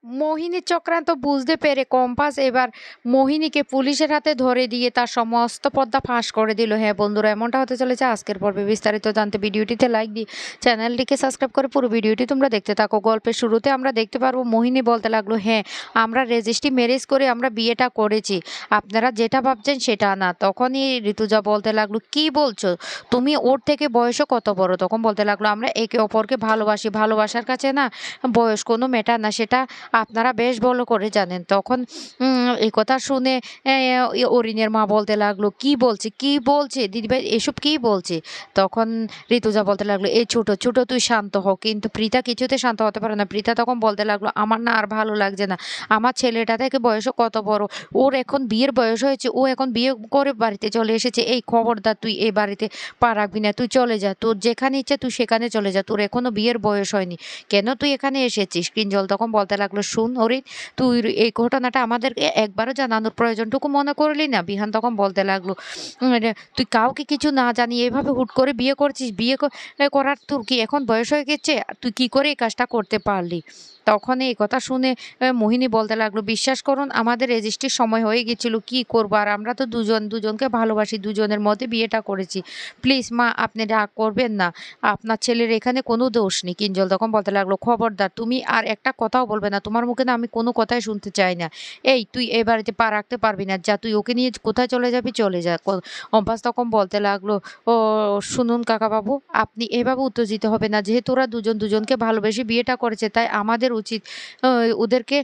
মোহিনীর চক্রান্ত বুঝতে পেরে কম্পাস এবার মোহিনীকে পুলিশের হাতে ধরে দিয়ে তার সমস্ত পর্দা ফাঁস করে দিল। হ্যাঁ বন্ধুরা, এমনটা হতে চলেছে আজকের পর্বে। বিস্তারিত জানতে ভিডিওটিতে লাইক দিয়ে চ্যানেলটিকে সাবস্ক্রাইব করে পুরো ভিডিওটি তোমরা দেখতে থাকো। গল্পের শুরুতে আমরা দেখতে পারবো মোহিনী বলতে লাগলো, হ্যাঁ আমরা রেজিস্ট্রি ম্যারেজ করে আমরা বিয়েটা করেছি, আপনারা যেটা ভাবছেন সেটা না। তখনই ঋতুজা বলতে লাগলো, কি বলছো তুমি, ওর থেকে বয়সও কত বড়? তখন বলতে লাগলো, আমরা একে অপরকে ভালোবাসি, ভালোবাসার কাছে না বয়স কোনো ম্যাটার না, সেটা আপনারা বেশ ভালো করে জানেন। তখন এই কথা শুনে অরিনের মা বলতে লাগলো, কি বলছে কি বলছে দিদিভাই, এসব কি বলছে? তখন ঋতুজা বলতে লাগলো, এই ছোট ছোট তুই শান্ত হ। কিন্তু প্রীতা কিছুতে শান্ত হতে পারে না। প্রীতা তখন বলতে লাগলো, আমার না আর ভালো লাগছে না, আমার ছেলেটা থেকে বয়সও কত বড়, ওর এখন বিয়ের বয়স হয়েছে, ও এখন বিয়ে করে বাড়িতে চলে এসেছে, এই খবরদার তুই এই বাড়িতে পা রাখবি না, তুই চলে যা, তোর যেখানে ইচ্ছে তুই সেখানে চলে যা, তোর এখনো বিয়ের বয়স হয়নি, কেন তুই এখানে এসেছিস? কিঞ্জল তখন বলতে লাগলো, শুন হরিণ, তুই এই ঘটনাটা আমাদেরকে একবারও জানানোর প্রয়োজনটুকু মনে করলি না? বিহান তখন বলতে লাগলো, তুই কাউকে কিছু না জানিয়ে এভাবে হুট করে বিয়ে করছিস, বিয়ে করার তোর কি এখন বয়স হয়ে গেছে? তুই কি করে এই কাজটা করতে পারলি? তখন এই কথা শুনে মোহিনী বলতে লাগলো, বিশ্বাস করুন আমাদের রেজিস্ট্রির সময় হয়ে গেছিল, কি করবো আর, আমরা তো দুজন দুজনকে ভালোবাসি, দুজনের মধ্যে বিয়েটা করেছি, প্লিজ মা আপনি রাগ করবেন না, আপনার ছেলের এখানে কোনো দোষ নেই। কিঞ্জল তখন বলতে লাগলো, খবরদার তুমি আর একটা কথাও বলবে না, তোমার মুখে না আমি কোনো কথাই শুনতে চাই না, এই তুই এ বাড়িতে পা রাখতে পারবি না, যা তুই ওকে নিয়ে কোথায় চলে যাবি চলে যা। অম্পাস তখন বলতে লাগলো, ও শুনুন কাকাবাবু, আপনি এভাবে উত্তেজিত হবে না, যেহেতু ওরা দুজন দুজনকে ভালোবেসে বিয়েটা করেছে, তাই আমাদের উচিত ওদেরকে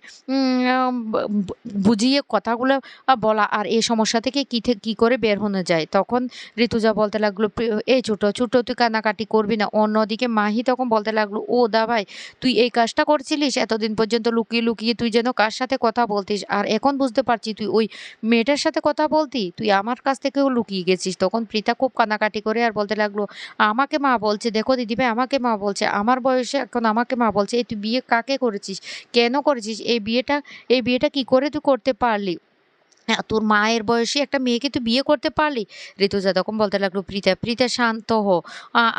বুঝিয়ে কথাগুলো বলা আর এই সমস্যা থেকে কি করে বের হতে যায়। তখন ঋতুজা বলতে লাগলো, এই ছোট ছোট তুই কান্নাকাটি করবি না। অন্যদিকে মাহি তখন বলতে লাগলো, ও দাভাই তুই এই কাজটা করছিলিস এতদিন পর্যন্ত লুকিয়ে লুকিয়ে, তুই যেন কার সাথে কথা বলতিস, আর এখন বুঝতে পারছি তুই ওই মেয়েটার সাথে কথা বলতি, তুই আমার কাছ থেকেও লুকিয়ে গেছিস। তখন প্রীতা খুব কান্নাকাটি করে আর বলতে লাগলো, আমাকে মা বলছে, দেখো দিদিভাই আমাকে মা বলছে, আমার বয়সে এখন আমাকে মা বলছে, এই তুই বিয়ে কাকে করেছিস, কেন করেছিস এই বিয়েটা কি করে তুই করতে পারলি? হ্যাঁ, তোর মায়ের বয়সী একটা মেয়েকে তুই বিয়ে করতে পারলি? ঋতুজা তখন বলতে লাগলো, প্রীতা প্রীতা শান্ত হো,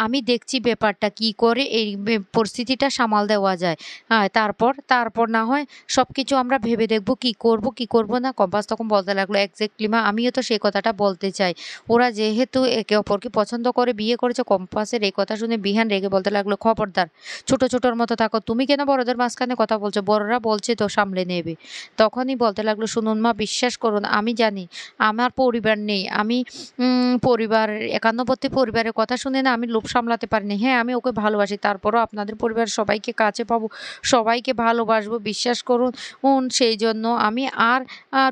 আমি দেখছি ব্যাপারটা কি করে এই পরিস্থিতিটা সামাল দেওয়া যায়। হ্যাঁ, তারপর তারপর না হয় সব কিছু আমরা ভেবে দেখবো কি করব কি করব না। কম্পাস তখন বলতে লাগলো, এক্স্যাক্টলি মা, আমিও তো সেই কথাটা বলতে চাই, ওরা যেহেতু একে অপরকে পছন্দ করে বিয়ে করেছে। কম্পাসের এই কথা শুনে বিহান রেগে বলতে লাগলো, খবরদার ছোট ছোটর মতো থাকো, তুমি কেন বড়দের মাঝখানে কথা বলছো, বড়রা বলছে তো সামলে নেবে। তখনই বলতে লাগলো, শুনুন মা, বিশ্বাস করুন আমি জানি আমার পরিবার নেই, আমি পরিবার একান্নবর্তী পরিবারের কথা শুনে না আমি লোভ সামলাতে পারিনি। হ্যাঁ আমি ওকে ভালোবাসি, তারপরও আপনাদের পরিবারের সবাইকে কাছে পাবো, সবাইকে ভালোবাসবো, বিশ্বাস করুন। সেই জন্য আমি আর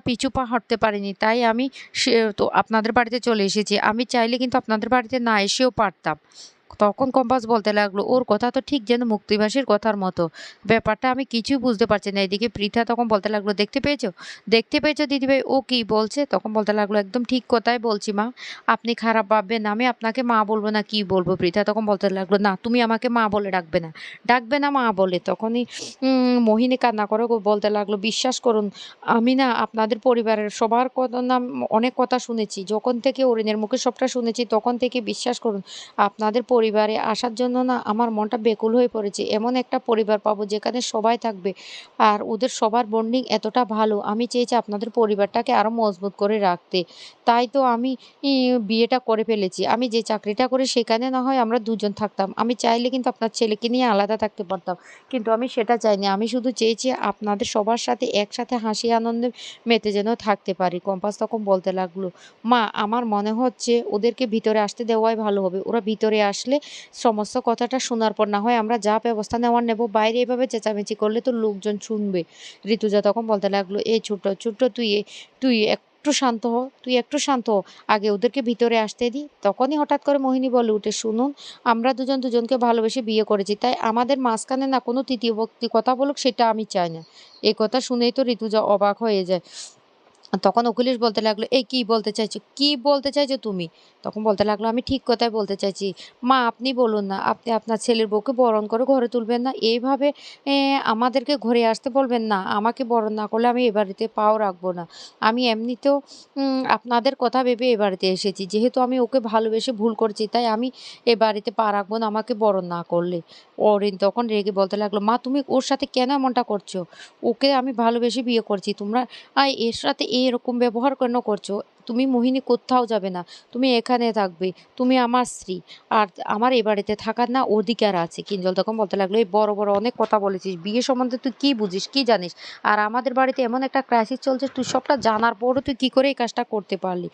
পিছু পা হটতে পারিনি, তাই আমি তো আপনাদের বাড়িতে চলে এসেছি। আমি চাইলে কিন্তু আপনাদের বাড়িতে না এসেও পারতাম। তখন কম্পাস বলতে লাগলো, ওর কথা তো ঠিক যেন মুক্তিবাসীর কথার মতো, ব্যাপারটা আমি কিছুই বুঝতে পারছি না। এদিকে পৃথা তখন বলতে লাগলো, দেখতে পেয়েছো দিদিভাই ও কি বলছে? তখন বলতে লাগলো, একদম ঠিক কথাই বলছি মা, আপনি খারাপ ভাববেন না, আমি আপনাকে মা বলবো না, কি বলবো? পৃথা তখন বলতে লাগলো, না তুমি আমাকে মা বলে ডাকবে না মা বলে। তখনই মোহিনী কান্না করে বলতে লাগলো, বিশ্বাস করুন আমি না আপনাদের পরিবারের সবার কথা না অনেক কথা শুনেছি, যখন থেকে অরিনের মুখে সবটা শুনেছি তখন থেকে, বিশ্বাস করুন আপনাদের পরিবারে আসার জন্য না আমার মনটা ব্যাকুল হয়ে পড়েছে। এমন একটা পরিবার পাবো যেখানে সবাই থাকবে আর ওদের সবার বন্ডিং এতটা ভালো, আমি চেয়েছি আপনাদের পরিবারটাকে আরও মজবুত করে রাখতে, তাই তো আমি বিয়েটা করে ফেলেছি। আমি যে চাকরিটা করি সেখানে না হয় আমরা দুজন থাকতাম, আমি চাইলে কিন্তু আপনার ছেলেকে নিয়ে আলাদা থাকতে পারতাম, কিন্তু আমি সেটা চাইনি। আমি শুধু চেয়েছি আপনাদের সবার সাথে একসাথে হাসি আনন্দে মেতে যেন থাকতে পারি। কম্পাস তখন বলতে লাগলো, মা আমার মনে হচ্ছে ওদেরকে ভিতরে আসতে দেওয়াই ভালো হবে, ওরা ভিতরে আসলে সমস্ত কথাটা শোনার পর না হয় আমরা যা ব্যবস্থা নেওয়ার নেব, বাইরে এভাবে চেঁচামেচি করলে তো লোকজন শুনবে। ঋতুজা তখন বলতে লাগলো, এই ছোট্ট ছোট্ট তুই তুই একটু শান্ত হ, আগে ওদেরকে ভিতরে আসতে দি। তখনই হঠাৎ করে মোহিনী বলে উঠে, শুনুন আমরা দুজন দুজনকে ভালোবেসে বিয়ে করেছি, তাই আমাদের মাঝখানে না কোনো তৃতীয় ব্যক্তি কথা বলুক, সেটা আমি চাই না। এই কথা শুনেই তো ঋতুজা অবাক হয়ে যায়। তখন অখিলেশ বলতে লাগলো, "এই কি বলতে চাইছো? কি বলতে চাইছো তুমি?" তখন বলতে লাগলো, "আমি ঠিক কথাই বলতে চাইছি। মা আপনি বলুন না, আপনি আপনার ছেলের বউকে বরণ করে ঘরে তুলবেন না? এইভাবে আমাদেরকে ঘরে আসতে বলবেন না। আমাকে বরণ না করলে আমি এ বাড়িতে পাও রাখবো না। আমি এমনিতেও আপনাদের কথা ভেবে এ বাড়িতে এসেছি। যেহেতু আমি ওকে ভালোবেসে ভুল করেছি, তাই আমি এ বাড়িতে পা রাখবো না আমাকে বরণ না করলে।" অরিন তখন রেগে বলতে লাগলো, "মা তুমি ওর সাথে কেন এমনটা করছো? ওকে আমি ভালোবেসে বিয়ে করছি। তোমরা এর সাথে এরকম ব্যবহার কেন করছো? তুমি মোহিনী কোত্থাও যাবে না। তুমি এখানে থাকবে। তুমি আমার স্ত্রী। আর আমার এ বাড়িতে থাকার না অধিকার আছে।" কিঞ্জল তখন বলতে লাগলো, "এই বড়, বড় অনেক কথা বলেছিস। বিয়ে সম্বন্ধে তুই কি বুঝিস? কি জানিস? আর আমাদের বাড়িতে এমন একটা ক্রাইসিস চলছে তুই সবটা জানার পরও তুই কি করে এই কাজটা করতে পারলি?"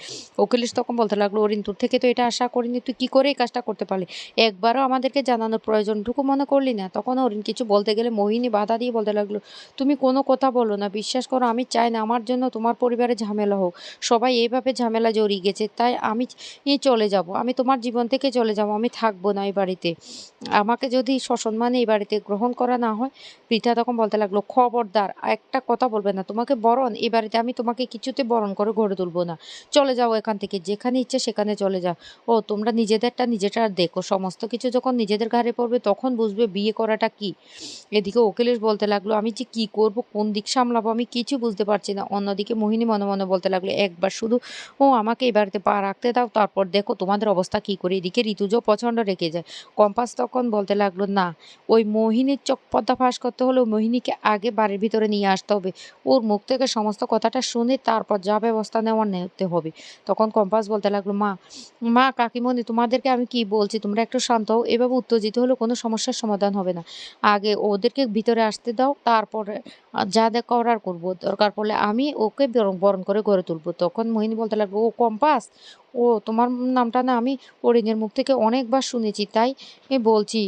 অখিলেশ তখন বলতে লাগলো, "অরিন তোর থেকে তো এটা আশা করিনি। তুই কি করে এই কাজটা করতে পারলি? একবারও আমাদেরকে জানানোর প্রয়োজনটুকু মনে করলি না?" তখন অরিন কিছু বলতে গেলে মোহিনী বাধা দিয়ে বলতে লাগলো, "তুমি কোনো কথা বলো না। বিশ্বাস করো আমি চাই না আমার জন্য তোমার পরিবারে ঝামেলা হোক। সবাই এইভাবে ঝামেলা জড়িয়ে গেছে। তাই আমি চলে যাব। আমি তোমার জীবন থেকে চলে যাব। আমি থাকবো না এই বাড়িতে। আমাকে যদি সসম্মানে এই বাড়িতে গ্রহণ করা না হয়।" পৃথা তখন বলতে লাগলো, "খবরদার একটা কথা বলবে না। তোমাকে বরণ এই বাড়িতে আমি তোমাকে কিছুতে বরণ করে গড়ে তুলবো না। চলে যাও এখান থেকে। যেখানে ইচ্ছে সেখানে চলে যাও। ও তোমরা নিজেদেরটা নিজেরা দেখো। সমস্ত কিছু যখন নিজেদের ঘাড়ে পড়বে তখন বুঝবে বিয়ে করাটা কি।" এদিকে অখিলেশ বলতে লাগলো, "আমি যে কি করব, কোন দিক সামলাবো আমি কিছু বুঝতে পারছি না।" অন্যদিকে মোহিনী মনে মনে বলতে লাগলো, "একবার শুধু আমাকে এই বাড়িতে পা রাখতে দাও, তারপর দেখো তোমাদের অবস্থা কি করে।" এদিকে ঋতুজও প্রচণ্ড রেগে যায়। কম্পাস তখন বলতে লাগলো, "না, ওই মোহিনীর চোখ পর্দা করতে হলে ওই মোহিনীকে আগে বাড়ির ভিতরে নিয়ে আসতে হবে। ওর মুখ থেকে সমস্ত কথাটা শুনে তারপর যা ব্যবস্থা নেওয়ার নিতে হবে।" তখন কম্পাস বলতে লাগলো, মা কাকিমণি তোমাদেরকে আমি কি বলছি, তোমরা একটু শান্ত হও। এভাবে উত্তেজিত হলে কোনো সমস্যার সমাধান হবে না। আগে ওদেরকে ভিতরে আসতে দাও, তারপরে যা করার করবো। দরকার পড়লে আমি ওকে বরণ করে গড়ে তুলবো। তখন মোহিনী বলতে লাগলো, "ও কম্পাস, তোমার নামটা না আমি অরিনের মুখ থেকে অনেকবার শুনেছি, তাই বলছি।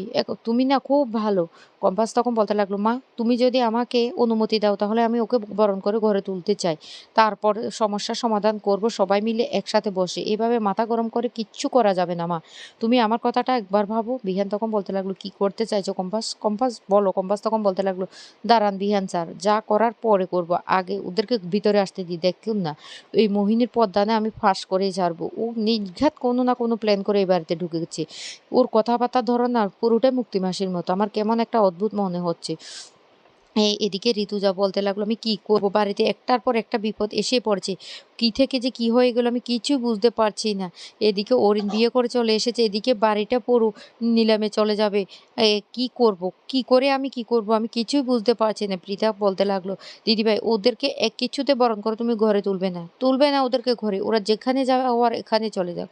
তুমি না খুব ভালো।" কম্পাস তখন বলতে লাগলো, "মা তুমি যদি আমাকে অনুমতি দাও তাহলে আমি ওকে বরণ করে ঘরে তুলতে চাই। তারপর সমস্যার সমাধান করব সবাই মিলে একসাথে বসে। এভাবে মাথা গরম করে কিচ্ছু করা যাবে না মা। তুমি আমার কথাটা একবার ভাবো।" বিহান তখন বলতে লাগলো, "কি করতে চাইছো কম্পাস? কম্পাস বলো।" কম্পাস তখন বলতে লাগলো, "দাঁড়ান বিহান স্যার, যা করার পরে করব। আগে ওদেরকে ভিতরে আসতে দিই। দেখুন না, এই মোহিনীর পর্দা না আমি ফাঁস করেই ছাড়বো। ও নির্ঘাত কোনো না কোনো প্ল্যান করে এই বাড়িতে ঢুকেছে। ওর কথাবার্তার ধরন না পুরোটাই মুক্তিমাসির মতো। আমার কেমন একটা অদ্ভুত মনে হচ্ছে।" এদিকে ঋতুজা বলতে লাগলো, "আমি কি করব? বাড়িতে একটার পর একটা বিপদ এসে পড়ছে। কি থেকে যে কি হয়ে গেল আমি কিছুই বুঝতে পারছি না। এদিকে অরিন বিয়ে করে চলে এসেছে, এদিকে বাড়িটা পুরো নিলামে চলে যাবে। কি করব? কি করে আমি কি করব? আমি কিছুই বুঝতে পারছি না।" পৃথা বলতে লাগলো, "দিদিভাই ওদেরকে এক কিছুতে বরণ করে তুমি ঘরে তুলবে না। তুলবে না ওদেরকে ঘরে। ওরা যেখানে যাওয়ার এখানে চলে যাক।"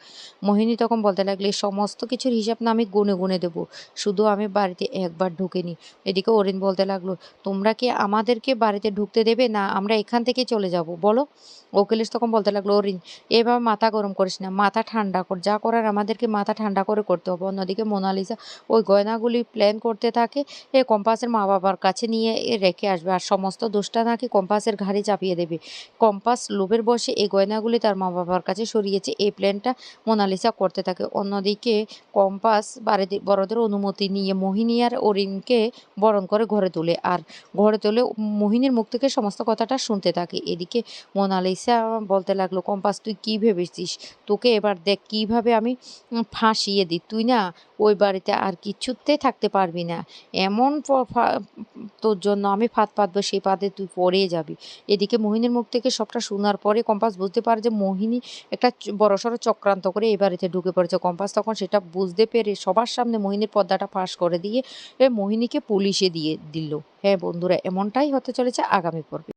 মোহিনী তখন বলতে লাগলো, "এই সমস্ত কিছুর হিসাব না আমি গুনে, গুনে দেবো। শুধু আমি বাড়িতে একবার ঢুকে নিই।" এদিকে অরিন বলতে লাগলো, "তোমরা কি আমাদেরকে বাড়িতে ঢুকতে দেবে না আমরা এখান থেকে চলে যাব বলো?" অখিলেশ তখন বলতে লাগলো, "অরিন এভাবে মাথা গরম করিস না, মাথা ঠান্ডা কর। যা করার আমাদেরকে মাথা ঠান্ডা করে করতে হবে।" অন্যদিকে মোনালিসা ওই গয়নাগুলি প্ল্যান করতে থাকে কম্পাসের মা বাবার কাছে নিয়ে রেখে আসবে, আর সমস্ত দোষটা নাকি কম্পাসের ঘাড়ে চাপিয়ে দেবে। কম্পাস লোভের বশে এই গয়নাগুলি তার মা বাবার কাছে সরিয়েছে, এই প্ল্যানটা মোনালিসা করতে থাকে। অন্যদিকে কম্পাস বাড়িতে বড়দের অনুমতি নিয়ে মোহিনী আর অরিনকে বরণ করে ঘরে তোলে, আর ঘরে তোলে মোহিনীর মুখ থেকে সমস্ত কথাটা শুনতে থাকে। এদিকে মোনালিসা বলতে লাগলো, "কম্পাস তুই কি ভেবেছিস? তোকে এবার দেখ কিভাবে আমি ফাঁসিয়ে দিই। তুই না ওই বাড়িতে আর কিছুতে থাকতে পারবি না। এমন তোর জন্য আমি ফাঁদ পাতবো, সেই ফাঁদে তুই পড়ে যাবি।" এদিকে মোহিনীর মুখ থেকে সবটা শোনার পরে কম্পাস বুঝতে পারে যে মোহিনী একটা বড়সড় চক্রান্ত করে এই বাড়িতে ঢুকে পড়েছে। কম্পাস তখন সেটা বুঝতে পেরে সবার সামনে মোহিনীর পর্দাটা ফাঁস করে দিয়ে মোহিনীকে পুলিশে দিয়ে দিল। হ্যাঁ বন্ধুরা, এমনটাই হতে চলেছে আগামী পর্বে।